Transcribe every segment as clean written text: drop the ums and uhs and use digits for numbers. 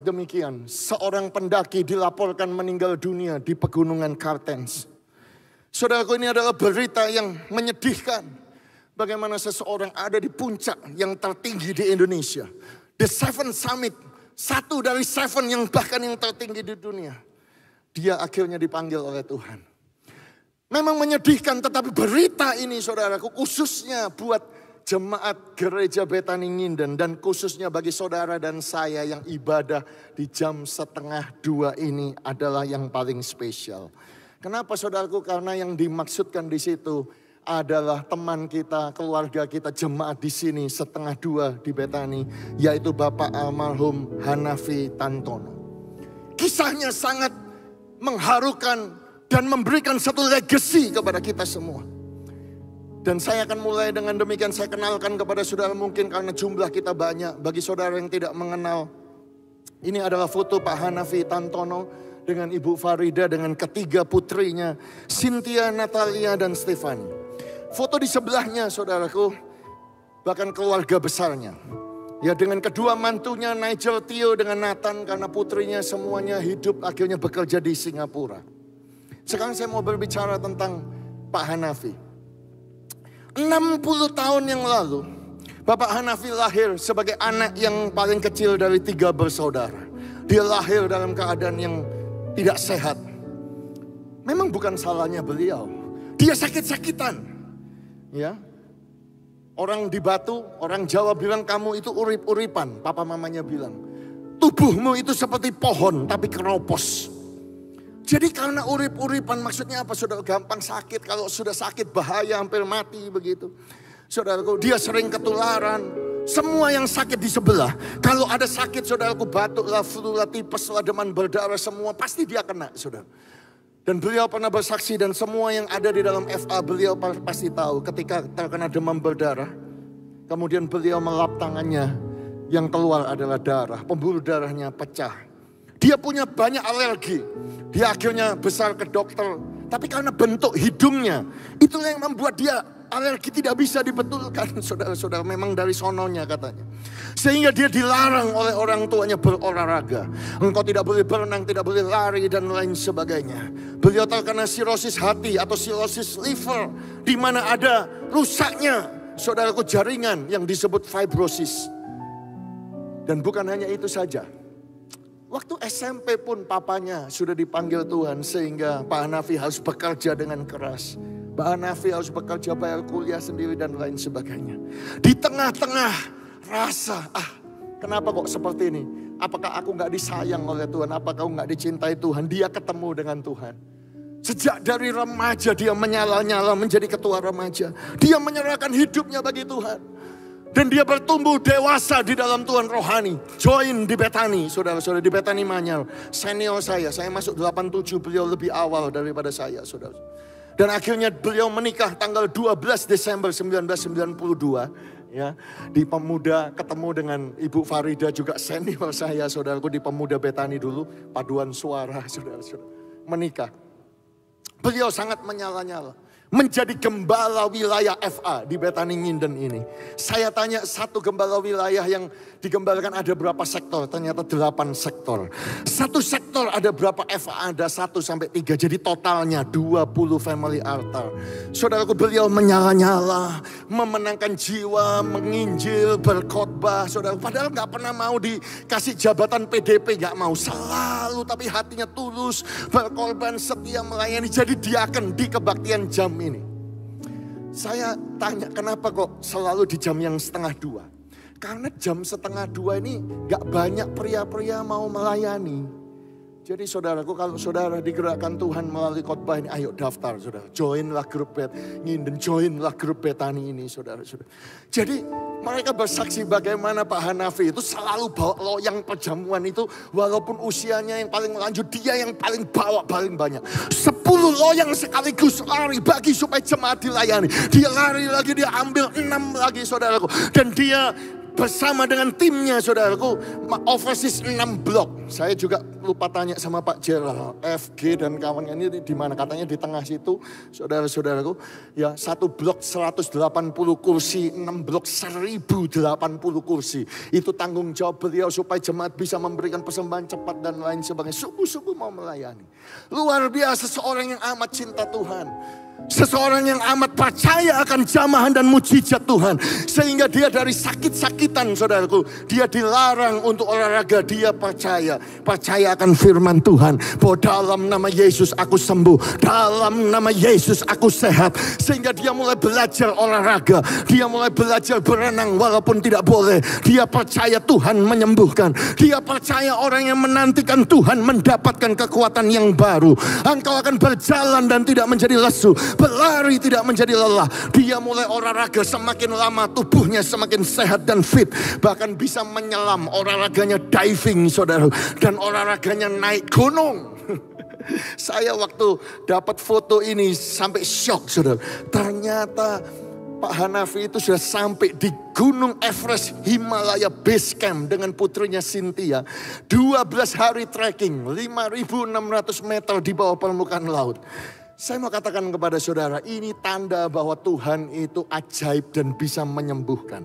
demikian. Seorang pendaki dilaporkan meninggal dunia di pegunungan Kartens. Saudaraku, ini adalah berita yang menyedihkan. Bagaimana seseorang ada di puncak yang tertinggi di Indonesia. The Seven Summit. Satu dari seven yang bahkan yang tertinggi di dunia. Dia akhirnya dipanggil oleh Tuhan. Memang menyedihkan, tetapi berita ini saudaraku khususnya buat jemaat gereja Betani Nginden dan khususnya bagi saudara dan saya yang ibadah di jam 1:30 ini adalah yang paling spesial. Kenapa saudaraku? Karena yang dimaksudkan di situ adalah teman kita, keluarga kita, jemaat di sini 1:30 di Betani, yaitu Bapak almarhum Hanafi Tantono. Kisahnya sangat mengharukan dan memberikan satu legacy kepada kita semua. Dan saya akan mulai dengan demikian, saya kenalkan kepada saudara mungkin karena jumlah kita banyak. Bagi saudara yang tidak mengenal, ini adalah foto Pak Hanafi Tantono dengan Ibu Farida dengan ketiga putrinya, Cynthia, Natalia, dan Stefani. Foto di sebelahnya saudaraku, bahkan keluarga besarnya. Ya, dengan kedua mantunya Nigel, Theo, dengan Nathan, karena putrinya semuanya hidup akhirnya bekerja di Singapura. Sekarang saya mau berbicara tentang Pak Hanafi. 60 tahun yang lalu, Bapak Hanafi lahir sebagai anak yang paling kecil dari 3 bersaudara. Dia lahir dalam keadaan yang tidak sehat. Memang bukan salahnya beliau. Dia sakit-sakitan. Ya. Orang di Batu, orang Jawa bilang kamu itu urip-uripan. Papa mamanya bilang, tubuhmu itu seperti pohon tapi keropos. Jadi karena urip-uripan maksudnya apa? Saudara, gampang sakit. Kalau sudah sakit bahaya, hampir mati begitu. Saudaraku, dia sering ketularan. Semua yang sakit di sebelah. Kalau ada sakit, saudaraku, batuk lah, flu lah, tipes lah, demam berdarah, semua pasti dia kena, saudara. Dan beliau pernah bersaksi dan semua yang ada di dalam FA beliau pasti tahu. Ketika terkena demam berdarah, kemudian beliau melap tangannya, yang keluar adalah darah. Pembuluh darahnya pecah. Dia punya banyak alergi. Dia akhirnya besar ke dokter. Tapi karena bentuk hidungnya, itulah yang membuat dia alergi tidak bisa dibetulkan. Saudara-saudara, memang dari sononya katanya. Sehingga dia dilarang oleh orang tuanya berolahraga. Engkau tidak boleh berenang, tidak boleh lari dan lain sebagainya. Beliau terkena sirosis hati atau sirosis liver. Di mana ada rusaknya, saudaraku, jaringan yang disebut fibrosis. Dan bukan hanya itu saja. Waktu SMP pun papanya sudah dipanggil Tuhan sehingga Pak Hanafi harus bekerja dengan keras. Pak Hanafi harus bekerja, bayar kuliah sendiri dan lain sebagainya. Di tengah-tengah rasa, kenapa kok seperti ini? Apakah aku gak disayang oleh Tuhan? Apakah aku gak dicintai Tuhan? Dia ketemu dengan Tuhan. Sejak dari remaja dia menyala-nyala menjadi ketua remaja. Dia menyerahkan hidupnya bagi Tuhan. Dan dia bertumbuh dewasa di dalam Tuhan rohani. Join di Betani, saudara-saudara, di Betani Manyar. Senior saya masuk 87, beliau lebih awal daripada saya, saudara. Dan akhirnya beliau menikah tanggal 12 Desember 1992. Ya, di Pemuda ketemu dengan Ibu Farida juga senior saya, saudaraku, di Pemuda Betani dulu. Paduan suara, saudara-saudara. Menikah. Beliau sangat menyala-nyala. Menjadi gembala wilayah FA di Betani Nginden ini. Saya tanya satu gembala wilayah yang digembalakan ada berapa sektor? Ternyata 8 sektor. Satu sektor ada berapa FA? Ada 1 sampai 3. Jadi totalnya 20 family altar. Saudaraku, beliau menyala-nyala, memenangkan jiwa, menginjil, berkhotbah. Saudara, padahal gak pernah mau dikasih jabatan PDP, gak mau. Selalu, tapi hatinya tulus, berkorban, setia melayani. Jadi diaken di kebaktian jam ini. Saya tanya kenapa kok selalu di jam yang 1:30? Karena jam 1:30 ini gak banyak pria-pria mau melayani. Jadi saudaraku, kalau saudara digerakkan Tuhan melalui khotbah ini, ayo daftar saudara. Joinlah grup Nginden, joinlah grup Betani ini saudara-saudara. Jadi mereka bersaksi bagaimana Pak Hanafi itu selalu bawa loyang perjamuan itu. Walaupun usianya yang paling lanjut, dia yang paling bawa paling banyak. 10 loyang sekaligus lari bagi supaya jemaat dilayani. Dia lari lagi, dia ambil 6 lagi saudaraku. Dan dia bersama dengan timnya saudaraku, overseas 6 blok. Saya juga lupa tanya sama Pak Gerald, FG dan kawannya ini di mana, katanya di tengah situ saudara-saudaraku. Ya, 1 blok 180 kursi, 6 blok 1080 kursi. Itu tanggung jawab beliau supaya jemaat bisa memberikan persembahan cepat dan lain sebagainya. Sungguh-sungguh mau melayani. Luar biasa, seorang yang amat cinta Tuhan. Seseorang yang amat percaya akan jamahan dan mujizat Tuhan. Sehingga dia dari sakit-sakitan saudaraku, dia dilarang untuk olahraga. Dia percaya akan firman Tuhan, bahwa dalam nama Yesus aku sembuh, dalam nama Yesus aku sehat. Sehingga dia mulai belajar olahraga, dia mulai belajar berenang walaupun tidak boleh. Dia percaya Tuhan menyembuhkan. Dia percaya orang yang menantikan Tuhan mendapatkan kekuatan yang baru. Engkau akan berjalan dan tidak menjadi lesu, berlari tidak menjadi lelah. Dia mulai olahraga, semakin lama tubuhnya semakin sehat dan fit. Bahkan bisa menyelam, olahraganya diving saudara. Dan olahraganya naik gunung. Saya waktu dapat foto ini sampai shock saudara. Ternyata Pak Hanafi itu sudah sampai di Gunung Everest Himalaya Base Camp dengan putrinya Cynthia. 12 hari trekking, 5.600 meter di bawah permukaan laut. Saya mau katakan kepada saudara, ini tanda bahwa Tuhan itu ajaib dan bisa menyembuhkan.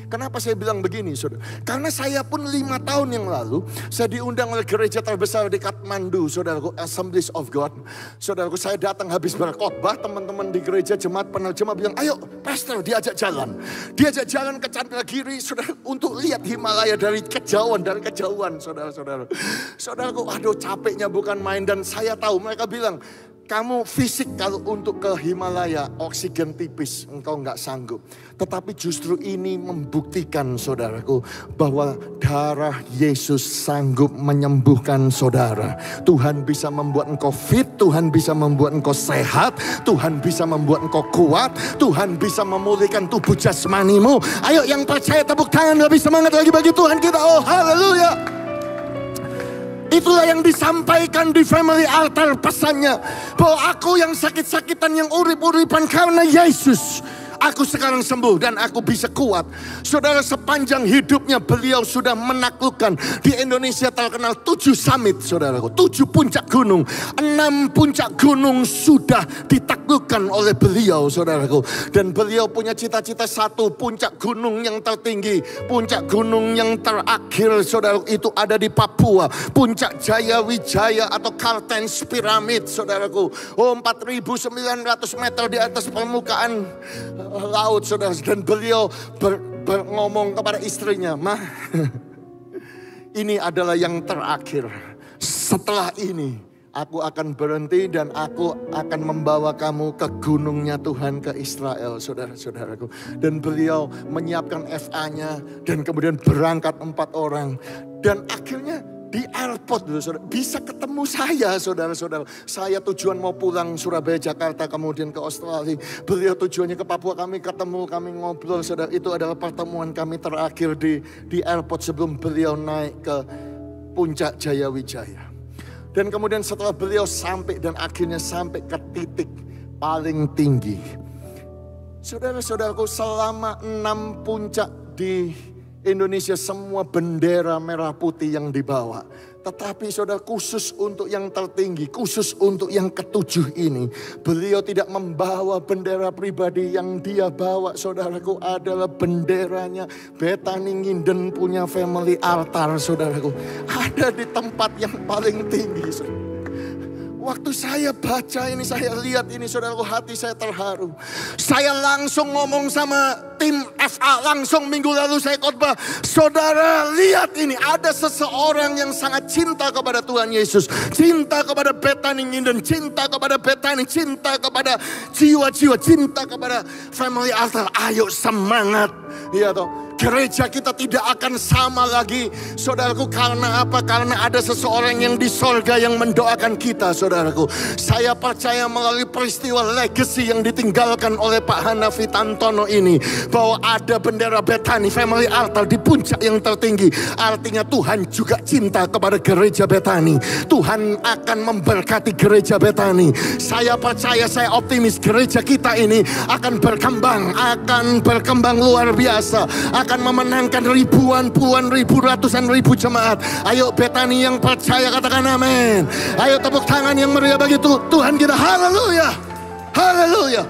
Kenapa saya bilang begini saudara? Karena saya pun 5 tahun yang lalu, saya diundang oleh gereja terbesar di Kathmandu, saudaraku, Assemblies of God. Saudaraku, saya datang habis berkhotbah, teman-teman di gereja, jemaat penerjemah bilang, ayo pastor diajak jalan. Diajak jalan ke Chandragiri, saudara, untuk lihat Himalaya dari kejauhan, saudara-saudara. Saudaraku, aduh capeknya bukan main. Dan saya tahu mereka bilang, kamu fisik kalau untuk ke Himalaya oksigen tipis, engkau nggak sanggup. Tetapi justru ini membuktikan saudaraku bahwa darah Yesus sanggup menyembuhkan saudara. Tuhan bisa membuat engkau fit, Tuhan bisa membuat engkau sehat, Tuhan bisa membuat engkau kuat, Tuhan bisa memulihkan tubuh jasmanimu. Ayo yang percaya tepuk tangan, lebih semangat lagi bagi Tuhan kita. Oh haleluya. Itulah yang disampaikan di Family Altar pesannya. Bahwa aku yang sakit-sakitan, yang urip-uripan karena Yesus, aku sekarang sembuh dan aku bisa kuat. Saudara, sepanjang hidupnya beliau sudah menaklukkan. Di Indonesia terkenal 7 summit saudaraku, 7 puncak gunung. 6 puncak gunung sudah ditaklukkan oleh beliau saudaraku. Dan beliau punya cita-cita 1 puncak gunung yang tertinggi. Puncak gunung yang terakhir saudaraku itu ada di Papua. Puncak Jayawijaya atau Cartens Pyramid saudaraku. Oh 4.900 meter di atas permukaan laut saudara. Dan beliau ngomong kepada istrinya, "Mah, ini adalah yang terakhir. Setelah ini aku akan berhenti dan aku akan membawa kamu ke gunungnya Tuhan, ke Israel," saudara-saudaraku. Dan beliau menyiapkan FA-nya dan kemudian berangkat 4 orang. Dan akhirnya di airport dulu saudara, bisa ketemu saya saudara-saudara. Saya tujuan mau pulang Surabaya, Jakarta, kemudian ke Australia. Beliau tujuannya ke Papua, kami ketemu, kami ngobrol saudara. Itu adalah pertemuan kami terakhir di airport sebelum beliau naik ke puncak Jayawijaya. Dan kemudian setelah beliau sampai dan akhirnya sampai ke titik paling tinggi. Saudara-saudaraku, selama 6 puncak di Indonesia semua bendera merah putih yang dibawa. Tetapi saudara, khusus untuk yang tertinggi, khusus untuk yang ke-7 ini, beliau tidak membawa bendera pribadi. Yang dia bawa saudaraku adalah benderanya Bethany Nginden punya Family Altar saudaraku. Ada di tempat yang paling tinggi saudara. Waktu saya baca ini, saya lihat ini saudaraku, hati saya terharu. Saya langsung ngomong sama tim FA, langsung minggu lalu saya khotbah. Saudara lihat ini, ada seseorang yang sangat cinta kepada Tuhan Yesus. Cinta kepada Bethany Nginden, cinta kepada Bethany, cinta kepada jiwa-jiwa, cinta kepada Family Altar. Ayo semangat. Iya toh. Gereja kita tidak akan sama lagi saudaraku. Karena apa? Karena ada seseorang yang di sorga yang mendoakan kita saudaraku. Saya percaya melalui peristiwa legacy yang ditinggalkan oleh Pak Hanafi Tantono ini, bahwa ada bendera Bethany Family Altar di puncak yang tertinggi. Artinya Tuhan juga cinta kepada gereja Bethany. Tuhan akan memberkati gereja Bethany. Saya percaya, saya optimis gereja kita ini akan berkembang luar biasa. Akan akan memenangkan ribuan, puluhan ribu, ratusan ribu jemaat. Ayo Betani yang percaya katakan amin. Ayo tepuk tangan yang meriah bagi Tuhan kita. Haleluya. Haleluya.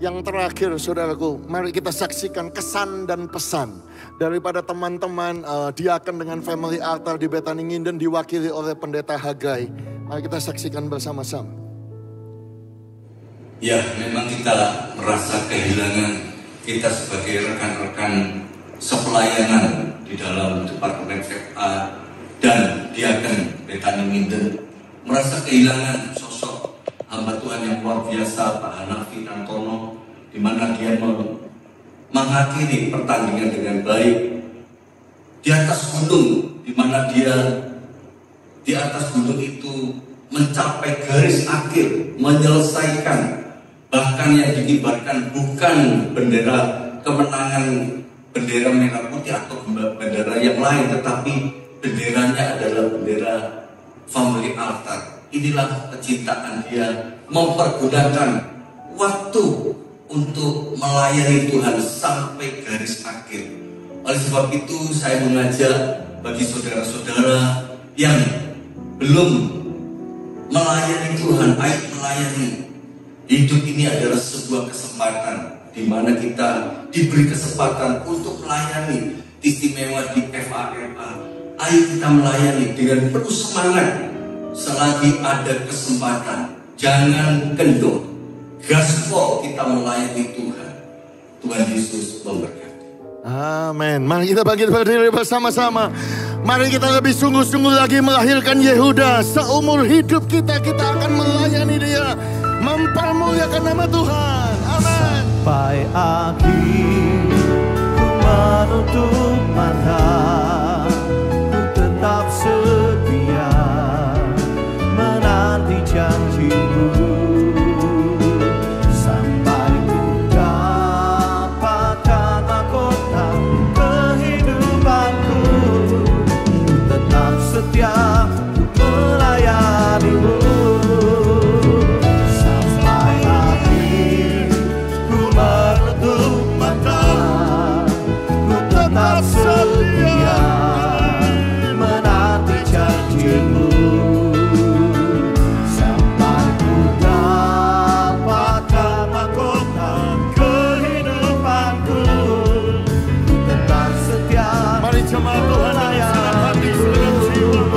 Yang terakhir saudaraku, mari kita saksikan kesan dan pesan daripada teman-teman diaken dengan family altar di Betani Nginden diwakili oleh Pendeta Hagai. Mari kita saksikan bersama-sama. Ya, memang kita merasa kehilangan kita sebagai rekan-rekan sepelayanan di dalam Departemen FA dan diaken Betani Nginden. Merasa kehilangan sosok hamba Tuhan yang luar biasa, Pak Hanafi Antono, di mana dia mengakhiri pertandingan dengan baik di atas gunung, di mana dia di atas gunung itu mencapai garis akhir, menyelesaikan, bahkan yang dikibarkan bukan bendera kemenangan, bendera merah putih atau bendera yang lain, tetapi benderanya adalah bendera family altar. Inilah kecintaan dia, mempergunakan waktu untuk melayani Tuhan sampai garis akhir. Oleh sebab itu saya mengajak bagi saudara-saudara yang belum melayani Tuhan, ayo melayani. Hidup ini adalah sebuah kesempatan di mana kita diberi kesempatan untuk melayani, istimewa di FAMA. Ayo kita melayani dengan penuh semangat. Selagi ada kesempatan, jangan kendor, gaspol kita melayani Tuhan. Tuhan Yesus memberkati. Amin. Mari kita berdiri bersama-sama. Mari kita lebih sungguh-sungguh lagi melahirkan Yehuda. Seumur hidup kita akan melayani dia, mempermuliakan nama Tuhan. Amin. Sampai akhir ku menutup mata, ku tetap setia menanti janjimu, sampai ku dapatkan mahkota kehidupanku. Ku tetap setia untuk melayanimu. Sampai akhir ku menutup mata, ku tetap setia menanti janjimu. Jemaat Tuhan dengan segenap hati, segenap jiwa,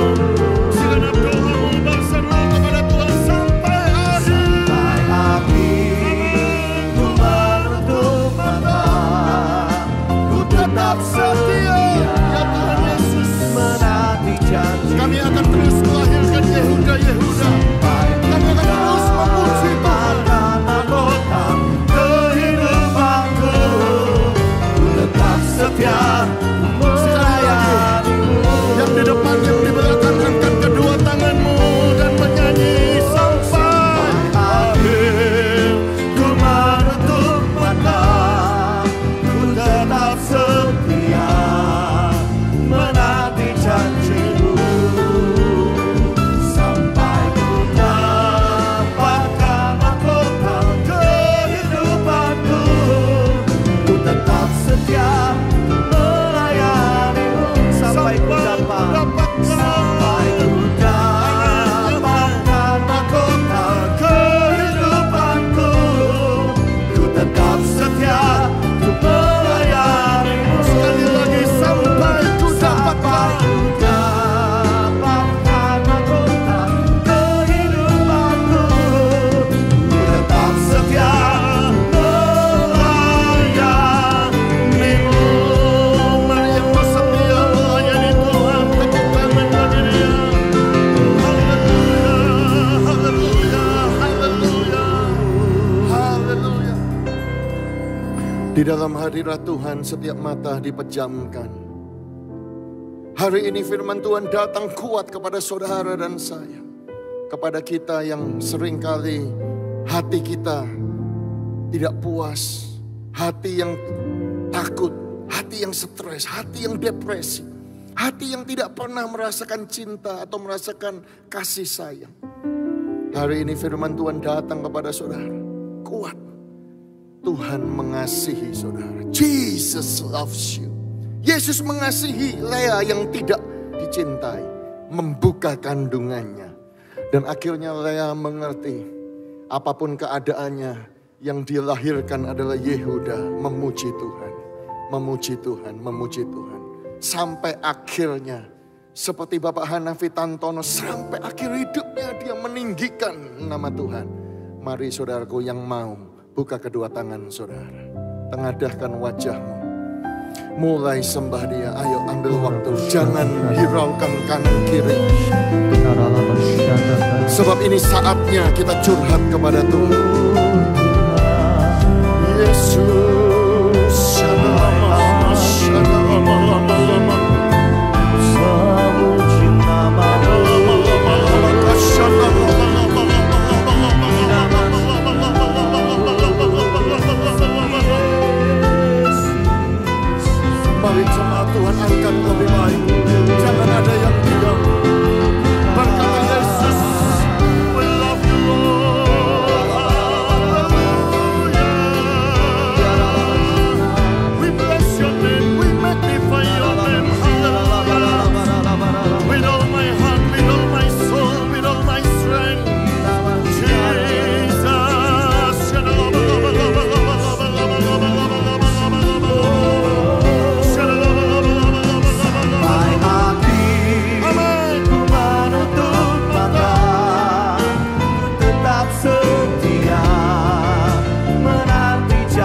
segenap doamu berseru kepada Tuhan sampai akhir. Sampai akhir ku menutup mata, ku tetap setia ya Tuhan Yesus menanti janji. Kami akan terus melahirkan Yehuda. Kami akan terus memuji Tuhan. Mahkota kehidupanku, ku tetap setia yang di depan, yang di belakang, angkat kedua tanganmu dan menyanyi sampai akhir. Ku menutup mata, ku tetap setia menanti janjimu, sampai ku dapatkan mahkota kehidupanku. Ku tetap setia sampai ku dapatkan mahkota kehidupanku. Ku tetap setia untuk melayanimu. sekali lagi sampai ku dapatkan mahkota kehidupanku. Ku tetap setia melayanimu. Mari yang bersedia melayani Tuhan, tepuk tangan bagi dia. Haleluya, haleluya, haleluya. Di dalam hadirat Tuhan setiap mata dipejamkan. Hari ini firman Tuhan datang kuat kepada saudara dan saya. Kepada kita yang seringkali hati kita tidak puas, hati yang takut, hati yang stres, hati yang depresi, hati yang tidak pernah merasakan cinta atau merasakan kasih sayang. Hari ini firman Tuhan datang kepada saudara, kuat. Tuhan mengasihi saudara. Jesus loves you. Yesus mengasihi Lea yang tidak dicintai, membuka kandungannya. Dan akhirnya Lea mengerti, apapun keadaannya, yang dilahirkan adalah Yehuda, memuji Tuhan, memuji Tuhan, memuji Tuhan. Sampai akhirnya, seperti Bapak Hanafi Tantono, sampai akhir hidupnya dia meninggikan nama Tuhan. Mari saudaraku yang mau, buka kedua tangan saudara, tengadahkan wajahmu, mulai sembah dia. Ayo ambil waktu, jangan hiraukan kanan kiri. Sebab ini saatnya kita curhat kepada Tuhan.